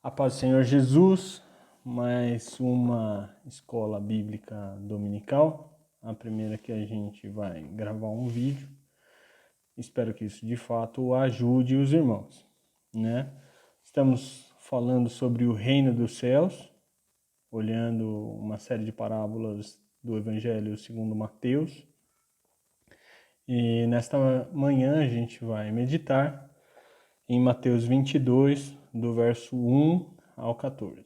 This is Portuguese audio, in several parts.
A paz do Senhor Jesus, mais uma escola bíblica dominical, a primeira que a gente vai gravar um vídeo. Espero que isso de fato ajude os irmãos, né? Estamos falando sobre o reino dos céus, olhando uma série de parábolas do Evangelho segundo Mateus. E nesta manhã a gente vai meditar em Mateus 22, do verso 1 ao 14.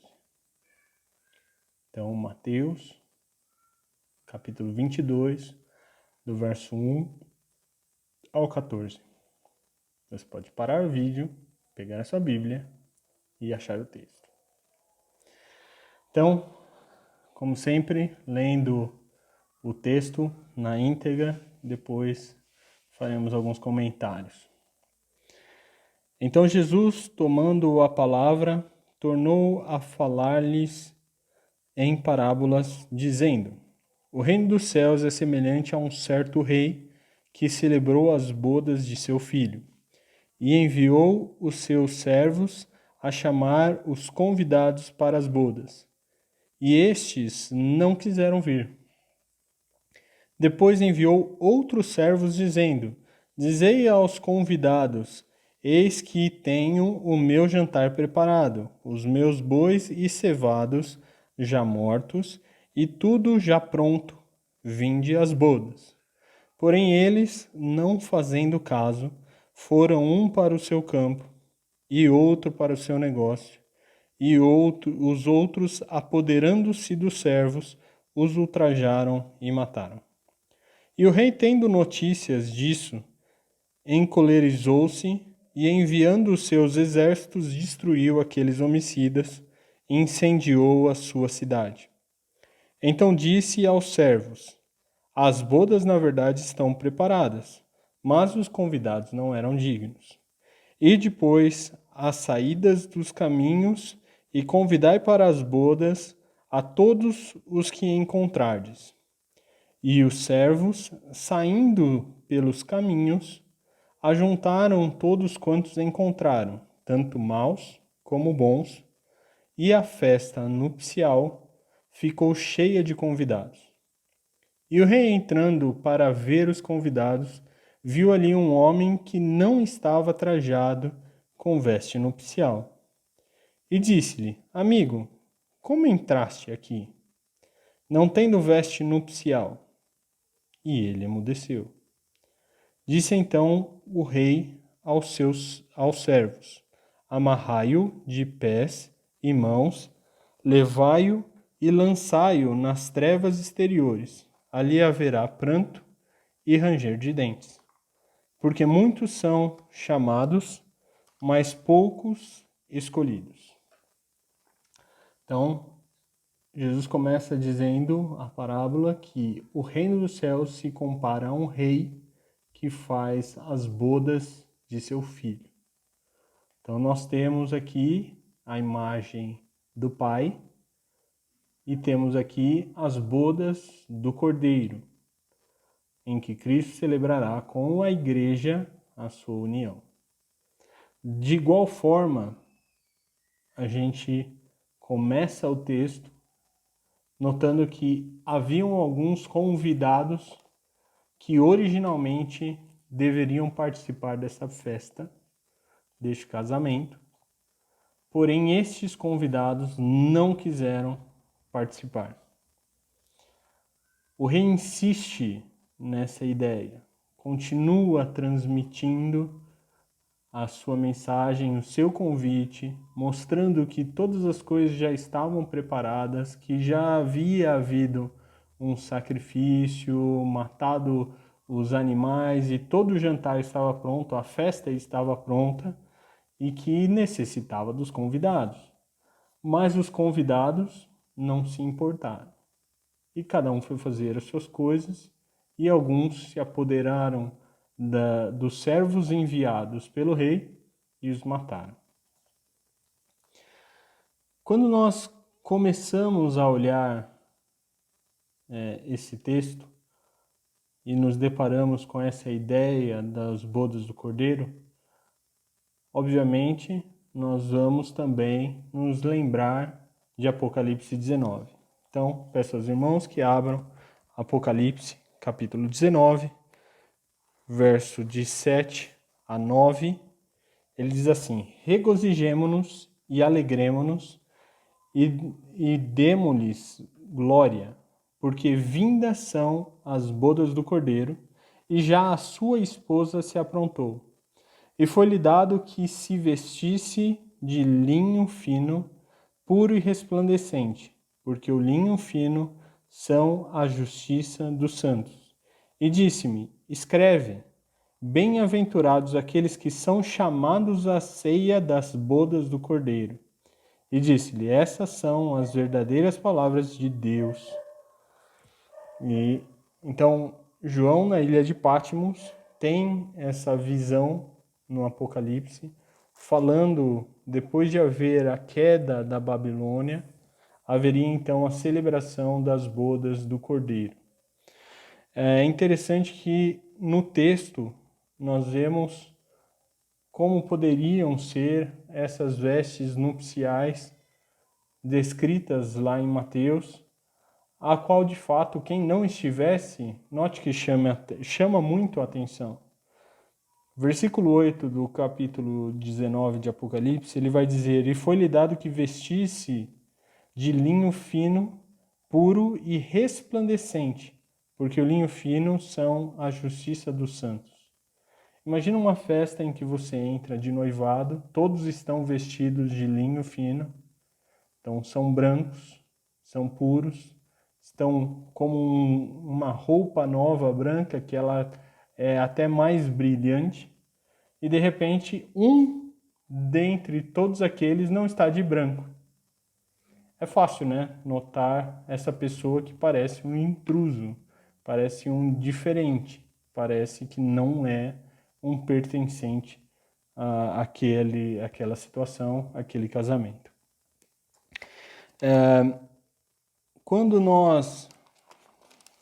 Então, Mateus, capítulo 22, do verso 1 ao 14. Você pode parar o vídeo, pegar a sua Bíblia e achar o texto. Então, como sempre, lendo o texto na íntegra, depois faremos alguns comentários. Então Jesus, tomando a palavra, tornou a falar-lhes em parábolas, dizendo: O reino dos céus é semelhante a um certo rei que celebrou as bodas de seu filho, e enviou os seus servos a chamar os convidados para as bodas. E estes não quiseram vir. Depois enviou outros servos, dizendo: Dizei aos convidados: Eis que tenho o meu jantar preparado, os meus bois e cevados já mortos, e tudo já pronto, vinde às bodas. Porém eles, não fazendo caso, foram um para o seu campo, e outro para o seu negócio, e os outros, apoderando-se dos servos, os ultrajaram e mataram. E o rei, tendo notícias disso, encolerizou-se e, enviando os seus exércitos, destruiu aqueles homicidas e incendiou a sua cidade. Então disse aos servos: As bodas, na verdade, estão preparadas, mas os convidados não eram dignos. E depois, às saídas dos caminhos, e convidai para as bodas a todos os que encontrardes. E os servos, saindo pelos caminhos, ajuntaram todos quantos encontraram, tanto maus como bons, e a festa nupcial ficou cheia de convidados. E o rei, entrando para ver os convidados, viu ali um homem que não estava trajado com veste nupcial. E disse-lhe: Amigo, como entraste aqui, não tendo veste nupcial? E ele emudeceu. Disse então o rei aos servos: Amarrai-o de pés e mãos, levai-o e lançai-o nas trevas exteriores. Ali haverá pranto e ranger de dentes. Porque muitos são chamados, mas poucos escolhidos. Então, Jesus começa dizendo a parábola que o reino dos céus se compara a um rei que faz as bodas de seu filho. Então, nós temos aqui a imagem do pai e temos aqui as bodas do cordeiro, em que Cristo celebrará com a igreja a sua união. De igual forma, a gente começa o texto notando que haviam alguns convidados que originalmente deveriam participar dessa festa, deste casamento, porém estes convidados não quiseram participar. O rei insiste nessa ideia, continua transmitindo a sua mensagem, o seu convite, mostrando que todas as coisas já estavam preparadas, que já havia havido um sacrifício, matado os animais e todo o jantar estava pronto, a festa estava pronta e que necessitava dos convidados. Mas os convidados não se importaram. E cada um foi fazer as suas coisas e alguns se apoderaram dos servos enviados pelo rei e os mataram. Quando nós começamos a olhar esse texto e nos deparamos com essa ideia das bodas do cordeiro, obviamente nós vamos também nos lembrar de Apocalipse 19. Então, peço aos irmãos que abram Apocalipse, capítulo 19, verso de 7 a 9. Ele diz assim: regozijemo-nos e alegremo-nos e demo-lhes glória, porque vindas são as bodas do Cordeiro, e já a sua esposa se aprontou. E foi-lhe dado que se vestisse de linho fino, puro e resplandecente, porque o linho fino são a justiça dos santos. E disse-me: escreve, bem-aventurados aqueles que são chamados à ceia das bodas do Cordeiro. E disse-lhe: essas são as verdadeiras palavras de Deus. E então João, na ilha de Patmos, tem essa visão no Apocalipse, falando, depois de haver a queda da Babilônia, haveria então a celebração das bodas do Cordeiro. É interessante que no texto nós vemos como poderiam ser essas vestes nupciais descritas lá em Mateus, a qual de fato quem não estivesse, note que chama muito a atenção. Versículo 8 do capítulo 19 de Apocalipse, ele vai dizer: e foi-lhe dado que vestisse de linho fino, puro e resplandecente, porque o linho fino são a justiça dos santos. Imagina uma festa em que você entra de noivado, todos estão vestidos de linho fino, então são brancos, são puros, estão como uma roupa nova branca que ela é até mais brilhante, e de repente um dentre todos aqueles não está de branco. É fácil, né, notar essa pessoa que parece um intruso, parece um diferente, parece que não é um pertencente àquela situação, àquele casamento. Quando nós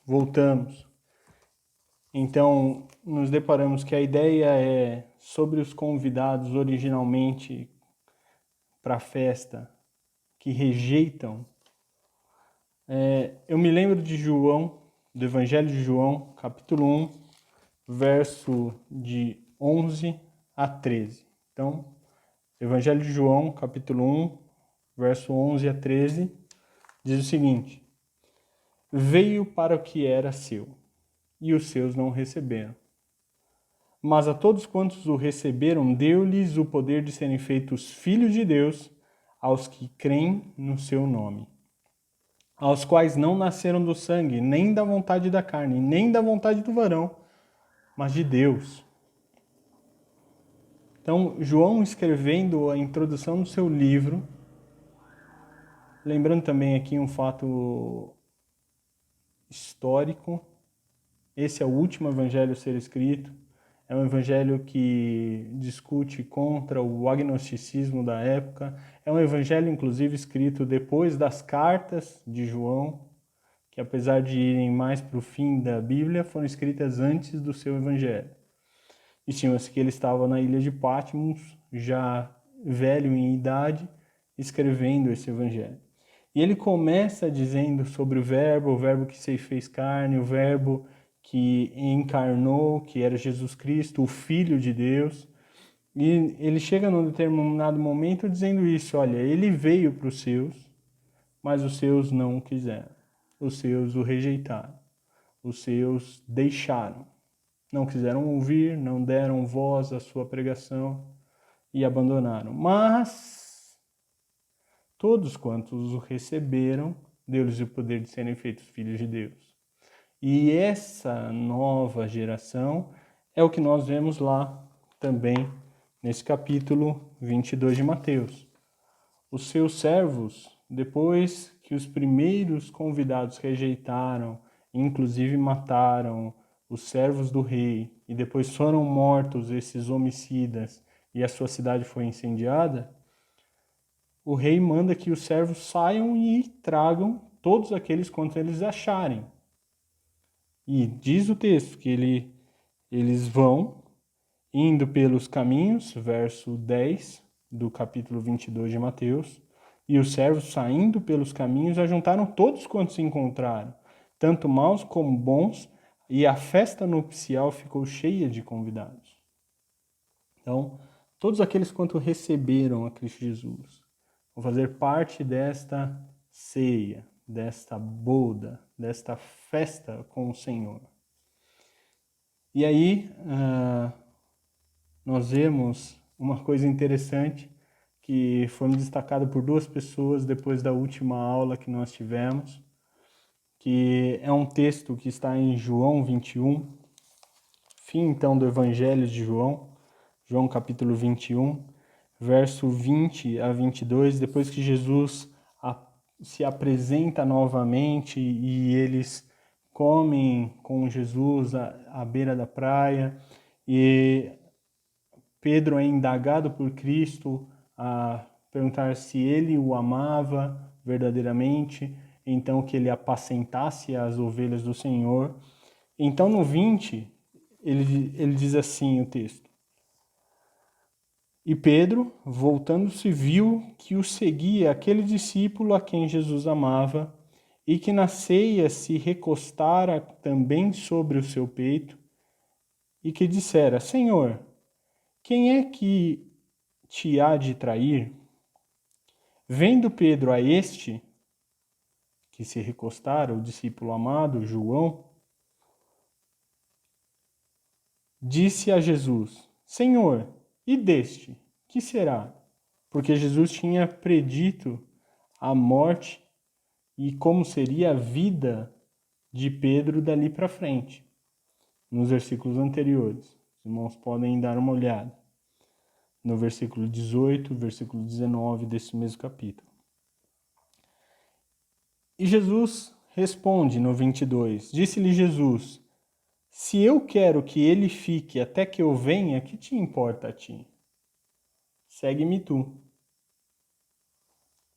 voltamos, então nos deparamos que a ideia é sobre os convidados originalmente para a festa que rejeitam. Eu me lembro de João, do Evangelho de João, capítulo 1, verso de 11 a 13. Então, Evangelho de João, capítulo 1, verso 11 a 13, diz o seguinte: veio para o que era seu, e os seus não receberam. Mas a todos quantos o receberam, deu-lhes o poder de serem feitos filhos de Deus, aos que creem no seu nome, aos quais não nasceram do sangue, nem da vontade da carne, nem da vontade do varão, mas de Deus. Então, João, escrevendo a introdução do seu livro, lembrando também aqui um fato histórico, esse é o último evangelho a ser escrito, é um evangelho que discute contra o agnosticismo da época, é um evangelho inclusive escrito depois das cartas de João, que apesar de irem mais para o fim da Bíblia, foram escritas antes do seu evangelho. Estima-se que ele estava na ilha de Patmos, já velho em idade, escrevendo esse evangelho. E ele começa dizendo sobre o verbo que se fez carne, o verbo que encarnou, que era Jesus Cristo, o Filho de Deus. E ele chega num determinado momento dizendo isso: olha, ele veio para os seus, mas os seus não o quiseram. Os seus o rejeitaram. Os seus deixaram. Não quiseram ouvir, não deram voz à sua pregação e abandonaram. Mas todos quantos o receberam, deu-lhes o poder de serem feitos filhos de Deus. E essa nova geração é o que nós vemos lá também nesse capítulo 22 de Mateus. Os seus servos, depois que os primeiros convidados rejeitaram, inclusive mataram os servos do rei, e depois foram mortos esses homicidas, e a sua cidade foi incendiada, o rei manda que os servos saiam e tragam todos aqueles quantos eles acharem. E diz o texto que eles vão indo pelos caminhos, verso 10, do capítulo 22 de Mateus. E os servos, saindo pelos caminhos, ajuntaram todos quantos se encontraram, tanto maus como bons, e a festa nupcial ficou cheia de convidados. Então, todos aqueles quanto receberam a Cristo Jesus vão fazer parte desta ceia, desta boda, desta festa com o Senhor. E aí, nós vemos uma coisa interessante que foi me destacado por duas pessoas depois da última aula que nós tivemos, que é um texto que está em João 21, fim então do Evangelho de João, João capítulo 21, verso 20 a 22, depois que Jesus se apresenta novamente e eles comem com Jesus à beira da praia, e Pedro é indagado por Cristo a perguntar se ele o amava verdadeiramente, então que ele apacentasse as ovelhas do Senhor. Então no 20, ele diz assim o texto: E Pedro, voltando-se, viu que o seguia aquele discípulo a quem Jesus amava, e que na ceia se recostara também sobre o seu peito, e que dissera: Senhor, quem é que te há de trair? Vendo Pedro a este, que se recostara, o discípulo amado, João, disse a Jesus: Senhor, e deste, que será? Porque Jesus tinha predito a morte e como seria a vida de Pedro dali para frente, nos versículos anteriores. Os irmãos podem dar uma olhada no versículo 18, versículo 19 desse mesmo capítulo. E Jesus responde no 22, disse-lhe Jesus: Se eu quero que ele fique até que eu venha, que te importa a ti? Segue-me tu.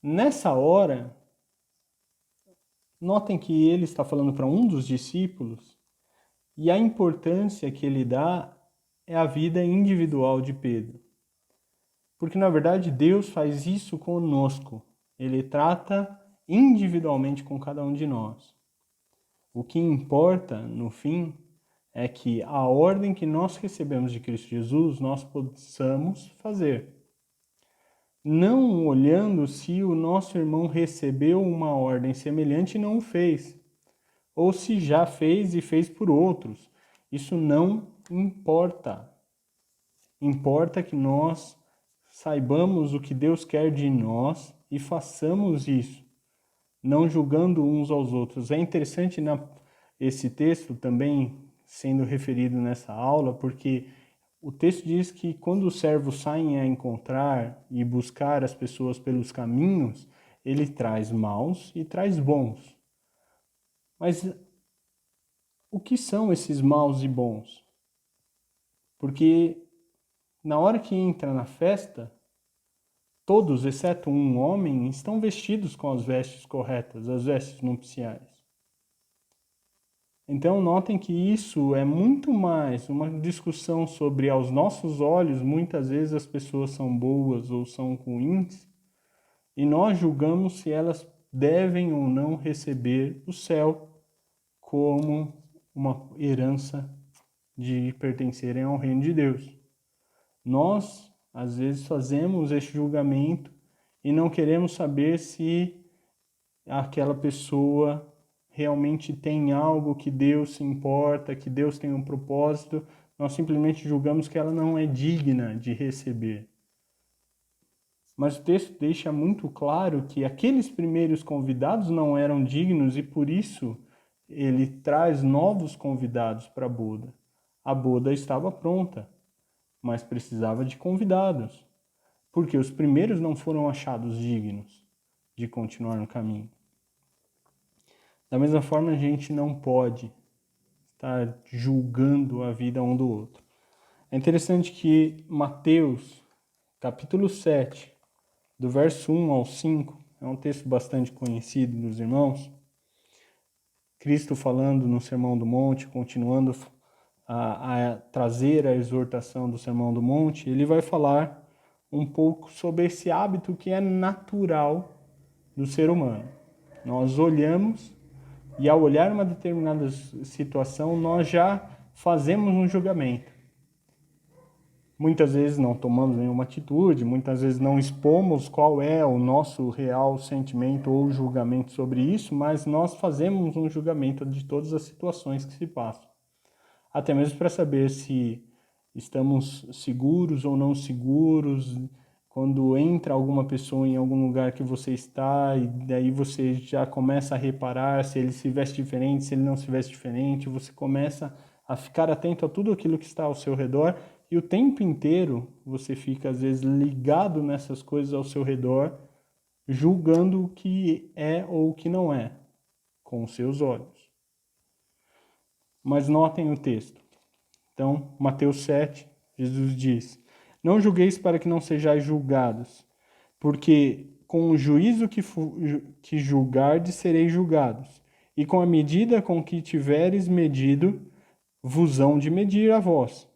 Nessa hora, notem que ele está falando para um dos discípulos e a importância que ele dá é a vida individual de Pedro. Porque, na verdade, Deus faz isso conosco. Ele trata individualmente com cada um de nós. O que importa, no fim, é que a ordem que nós recebemos de Cristo Jesus, nós possamos fazer. Não olhando se o nosso irmão recebeu uma ordem semelhante e não o fez, ou se já fez e fez por outros. Isso não importa. Importa que nós saibamos o que Deus quer de nós e façamos isso, não julgando uns aos outros. É interessante esse texto também sendo referido nessa aula, porque o texto diz que quando os servos saem a encontrar e buscar as pessoas pelos caminhos, ele traz maus e traz bons. Mas o que são esses maus e bons? Porque na hora que entra na festa, todos, exceto um homem, estão vestidos com as vestes corretas, as vestes nupciais. Então, notem que isso é muito mais uma discussão sobre, aos nossos olhos, muitas vezes as pessoas são boas ou são ruins, e nós julgamos se elas devem ou não receber o céu como uma herança de pertencerem ao reino de Deus. Nós, às vezes, fazemos esse julgamento e não queremos saber se aquela pessoa realmente tem algo que Deus se importa, que Deus tem um propósito. Nós simplesmente julgamos que ela não é digna de receber. Mas o texto deixa muito claro que aqueles primeiros convidados não eram dignos e por isso ele traz novos convidados para a boda. A boda estava pronta, mas precisava de convidados, porque os primeiros não foram achados dignos de continuar no caminho. Da mesma forma, a gente não pode estar julgando a vida um do outro. É interessante que Mateus, capítulo 7, do verso 1 ao 5, é um texto bastante conhecido dos irmãos. Cristo falando no Sermão do Monte, continuando a trazer a exortação do Sermão do Monte, ele vai falar um pouco sobre esse hábito que é natural do ser humano. Nós olhamos e ao olhar uma determinada situação, nós já fazemos um julgamento. Muitas vezes não tomamos nenhuma atitude, muitas vezes não expomos qual é o nosso real sentimento ou julgamento sobre isso, mas nós fazemos um julgamento de todas as situações que se passam. Até mesmo para saber se estamos seguros ou não seguros, quando entra alguma pessoa em algum lugar que você está, e daí você já começa a reparar se ele se veste diferente, se ele não se veste diferente, você começa a ficar atento a tudo aquilo que está ao seu redor, e o tempo inteiro você fica, às vezes, ligado nessas coisas ao seu redor, julgando o que é ou o que não é, com os seus olhos. Mas notem o texto. Então, Mateus 7, Jesus diz: Não julgueis para que não sejais julgados, porque com o juízo que julgardes sereis julgados, e com a medida com que tiveres medido, vos hão de medir a vós.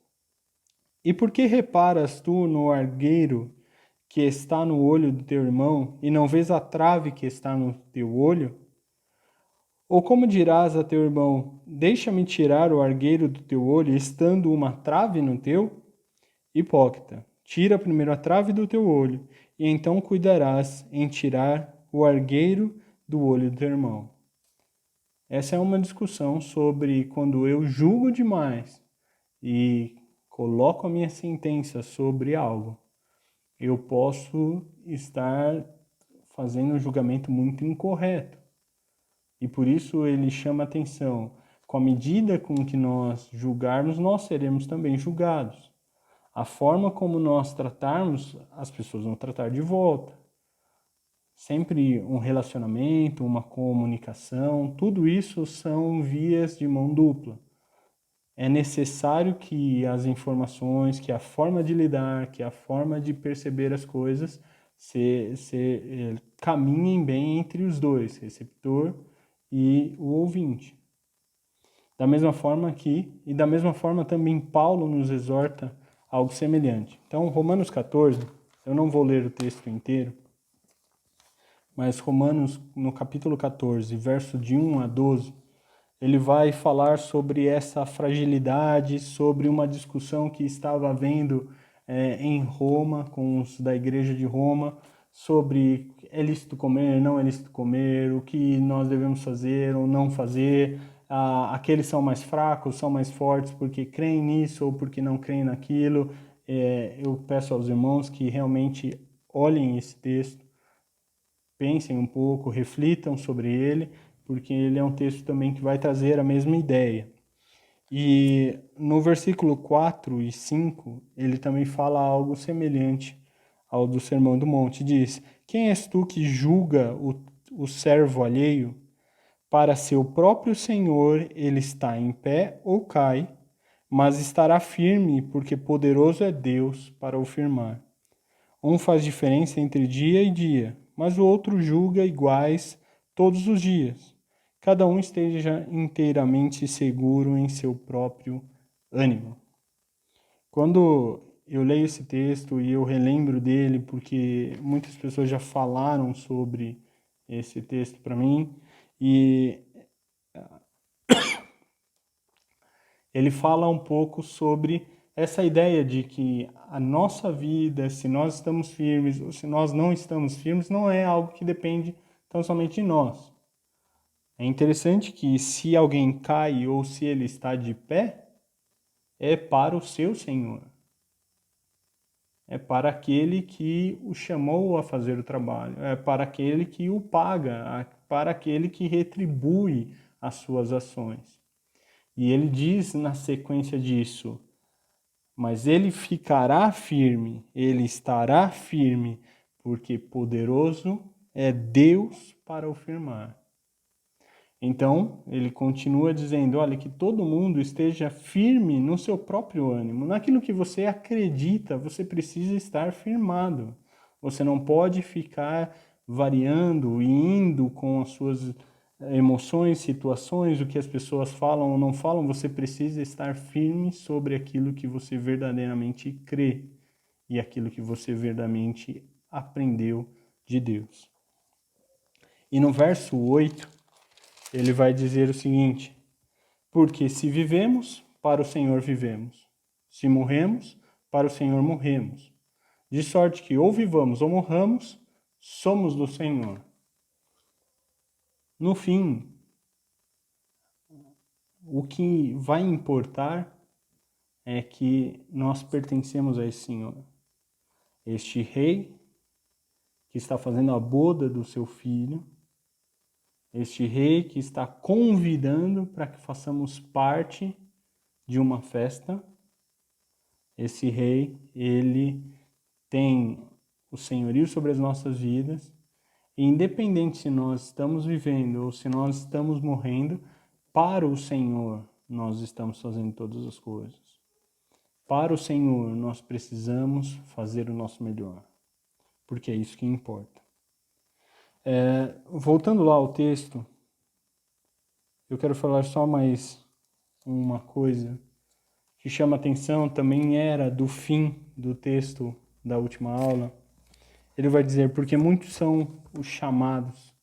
E por que reparas tu no argueiro que está no olho do teu irmão, e não vês a trave que está no teu olho? Ou como dirás a teu irmão, deixa-me tirar o argueiro do teu olho, estando uma trave no teu? Hipócrita, tira primeiro a trave do teu olho, e então cuidarás em tirar o argueiro do olho do teu irmão. Essa é uma discussão sobre quando eu julgo demais e coloco a minha sentença sobre algo, eu posso estar fazendo um julgamento muito incorreto. E por isso ele chama atenção. Com a medida com que nós julgarmos, nós seremos também julgados. A forma como nós tratarmos, as pessoas vão tratar de volta. Sempre um relacionamento, uma comunicação, tudo isso são vias de mão dupla. É necessário que as informações, que a forma de lidar, que a forma de perceber as coisas caminhem bem entre os dois, receptor e o ouvinte. Da mesma forma e da mesma forma também Paulo nos exorta algo semelhante. Então, Romanos 14, eu não vou ler o texto inteiro, mas Romanos, no capítulo 14, verso de 1 a 12, ele vai falar sobre essa fragilidade, sobre uma discussão que estava havendo em Roma, com os da igreja de Roma, sobre é lícito comer, não é lícito comer, o que nós devemos fazer ou não fazer, aqueles são mais fracos, são mais fortes porque creem nisso ou porque não creem naquilo. Eu peço aos irmãos que realmente olhem esse texto, pensem um pouco, reflitam sobre ele, porque ele é um texto também que vai trazer a mesma ideia. E no versículo 4 e 5, ele também fala algo semelhante ao do Sermão do Monte. Diz: Quem és tu que julga o servo alheio? Para seu próprio Senhor ele está em pé ou cai, mas estará firme, porque poderoso é Deus para o firmar. Um faz diferença entre dia e dia, mas o outro julga iguais todos os dias. Cada um esteja inteiramente seguro em seu próprio ânimo. Quando eu leio esse texto e eu relembro dele, porque muitas pessoas já falaram sobre esse texto para mim, e ele fala um pouco sobre essa ideia de que a nossa vida, se nós estamos firmes ou se nós não estamos firmes, não é algo que depende tão somente de nós. É interessante que se alguém cai ou se ele está de pé, é para o seu Senhor. É para aquele que o chamou a fazer o trabalho. É para aquele que o paga, para aquele que retribui as suas ações. E ele diz na sequência disso: mas ele ficará firme, ele estará firme, porque poderoso é Deus para o firmar. Então, ele continua dizendo, olha, que todo mundo esteja firme no seu próprio ânimo. Naquilo que você acredita, você precisa estar firmado. Você não pode ficar variando e indo com as suas emoções, situações, o que as pessoas falam ou não falam. Você precisa estar firme sobre aquilo que você verdadeiramente crê. e aquilo que você verdadeiramente aprendeu de Deus. E no verso 8, ele vai dizer o seguinte: porque se vivemos, para o Senhor vivemos. Se morremos, para o Senhor morremos. De sorte que ou vivamos ou morramos, somos do Senhor. No fim, o que vai importar é que nós pertencemos a esse Senhor. Este rei que está fazendo a boda do seu filho, este rei que está convidando para que façamos parte de uma festa. Esse rei, ele tem o senhorio sobre as nossas vidas, e independente se nós estamos vivendo ou se nós estamos morrendo, para o Senhor nós estamos fazendo todas as coisas. Para o Senhor nós precisamos fazer o nosso melhor, porque é isso que importa. Voltando lá ao texto, eu quero falar só mais uma coisa que chama atenção, também era do fim do texto da última aula. Ele vai dizer, porque muitos são os chamados,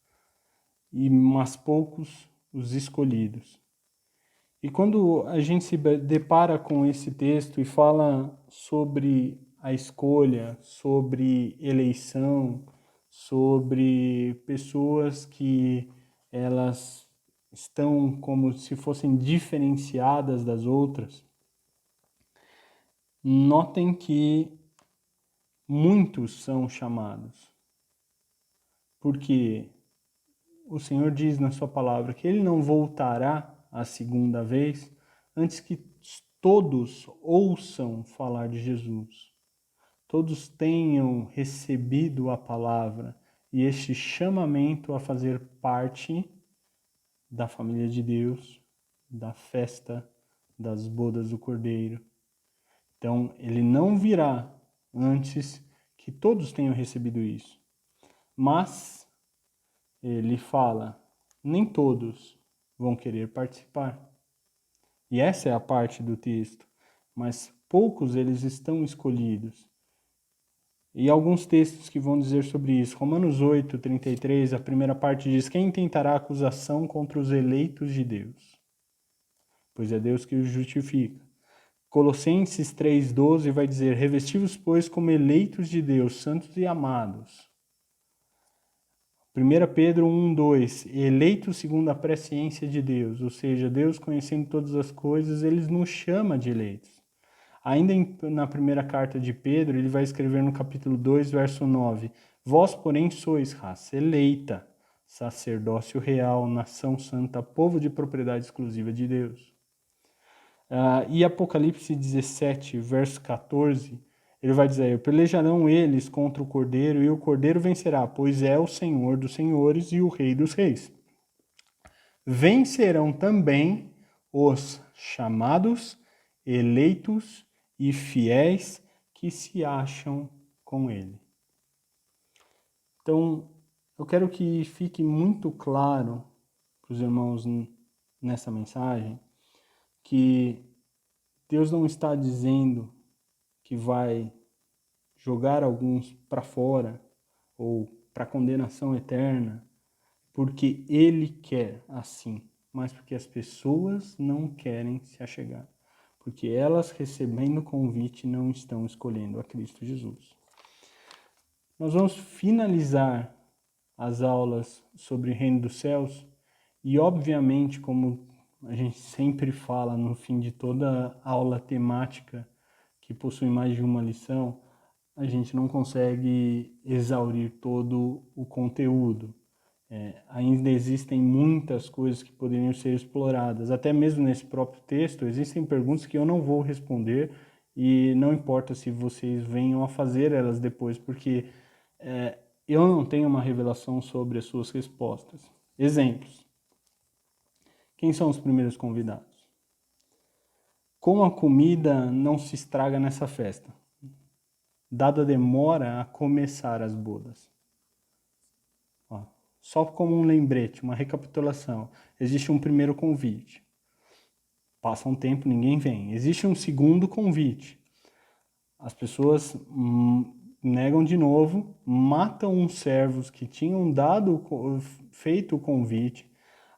mas poucos os escolhidos. E quando a gente se depara com esse texto e fala sobre a escolha, sobre eleição, sobre pessoas que elas estão como se fossem diferenciadas das outras, notem que muitos são chamados. Porque o Senhor diz na sua palavra que Ele não voltará a segunda vez antes que todos ouçam falar de Jesus. Todos tenham recebido a palavra e este chamamento a fazer parte da família de Deus, da festa das bodas do Cordeiro. Então, Ele não virá antes que todos tenham recebido isso. Mas Ele fala, nem todos vão querer participar. E essa é a parte do texto. Mas poucos eles estão escolhidos. E alguns textos que vão dizer sobre isso. Romanos 8, 33, a primeira parte diz, quem tentará acusação contra os eleitos de Deus? Pois é Deus que os justifica. Colossenses 3,12 vai dizer, revesti-vos, pois, como eleitos de Deus, santos e amados. 1 Pedro 1,2, eleito segundo a presciência de Deus, ou seja, Deus conhecendo todas as coisas, Ele nos chama de eleitos. Ainda na primeira carta de Pedro, ele vai escrever no capítulo 2, verso 9, vós, porém, sois raça eleita, sacerdócio real, nação santa, povo de propriedade exclusiva de Deus. E Apocalipse 17, verso 14, ele vai dizer, pelejarão eles contra o Cordeiro, e o Cordeiro vencerá, pois é o Senhor dos senhores e o Rei dos reis. Vencerão também os chamados, eleitos e fiéis que se acham com ele. Então, eu quero que fique muito claro para os irmãos nessa mensagem que Deus não está dizendo que vai jogar alguns para fora ou para condenação eterna porque Ele quer assim, mas porque as pessoas não querem se achegar. Porque elas, recebendo o convite, não estão escolhendo a Cristo Jesus. Nós vamos finalizar as aulas sobre o Reino dos Céus e, obviamente, como a gente sempre fala no fim de toda aula temática que possui mais de uma lição, a gente não consegue exaurir todo o conteúdo. Ainda existem muitas coisas que poderiam ser exploradas. Até mesmo nesse próprio texto, existem perguntas que eu não vou responder e não importa se vocês venham a fazer elas depois, porque eu não tenho uma revelação sobre as suas respostas. Exemplos. Quem são os primeiros convidados? Como a comida não se estraga nessa festa? Dada a demora a começar as bodas. Só como um lembrete, uma recapitulação. Existe um primeiro convite. Passa um tempo, ninguém vem. Existe um segundo convite. As pessoas negam de novo, matam os servos que tinham feito o convite.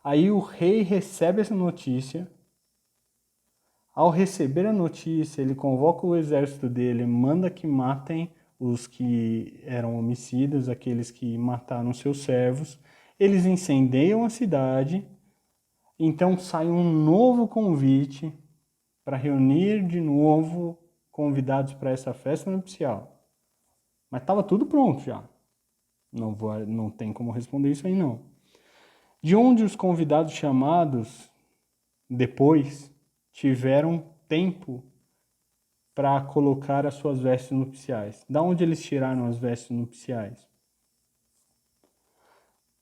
Aí o rei recebe essa notícia. Ao receber a notícia, ele convoca o exército dele, manda que matem os que eram homicidas, aqueles que mataram seus servos. Eles incendiam a cidade. Então sai um novo convite para reunir de novo convidados para essa festa nupcial. Mas estava tudo pronto já. Não tem como responder isso aí não. De onde os convidados chamados depois tiveram tempo para colocar as suas vestes nupciais? Da onde eles tiraram as vestes nupciais?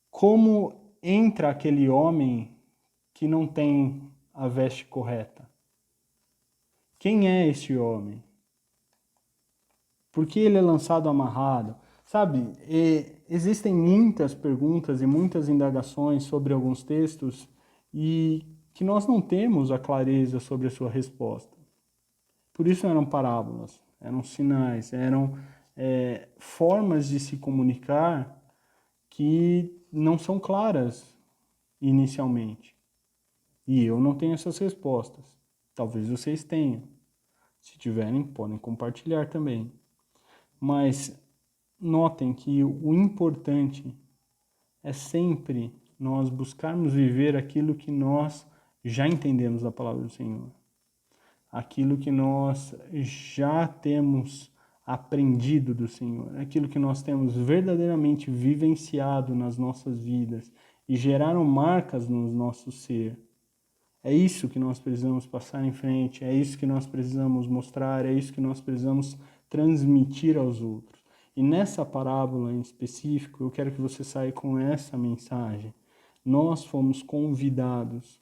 Como entra aquele homem que não tem a veste correta? Quem é esse homem? Por que ele é lançado amarrado? Sabe, existem muitas perguntas e muitas indagações sobre alguns textos e que nós não temos a clareza sobre a sua resposta. Por isso eram parábolas, eram sinais, eram formas de se comunicar que não são claras inicialmente. E eu não tenho essas respostas. Talvez vocês tenham. Se tiverem, podem compartilhar também. Mas notem que o importante é sempre nós buscarmos viver aquilo que nós já entendemos da palavra do Senhor. Aquilo que nós já temos aprendido do Senhor. Aquilo que nós temos verdadeiramente vivenciado nas nossas vidas e geraram marcas no nosso ser. É isso que nós precisamos passar em frente, é isso que nós precisamos mostrar, é isso que nós precisamos transmitir aos outros. E nessa parábola em específico, eu quero que você saia com essa mensagem. Nós fomos convidados,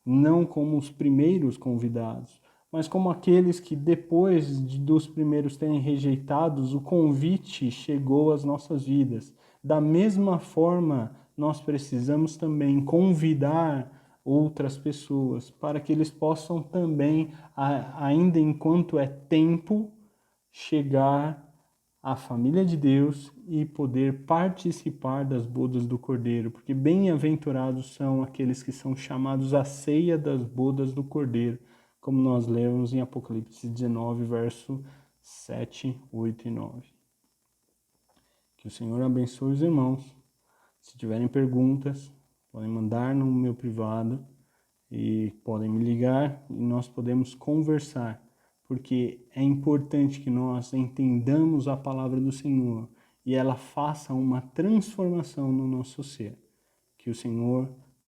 não como os primeiros convidados, mas como aqueles que depois dos primeiros terem rejeitado, o convite chegou às nossas vidas. Da mesma forma, nós precisamos também convidar outras pessoas para que eles possam também, ainda enquanto é tempo, chegar à família de Deus e poder participar das bodas do Cordeiro, porque bem-aventurados são aqueles que são chamados à ceia das bodas do Cordeiro, como nós lemos em Apocalipse 19, verso 7, 8 e 9. Que o Senhor abençoe os irmãos. Se tiverem perguntas, podem mandar no meu privado e podem me ligar e nós podemos conversar, porque é importante que nós entendamos a palavra do Senhor e ela faça uma transformação no nosso ser. Que o Senhor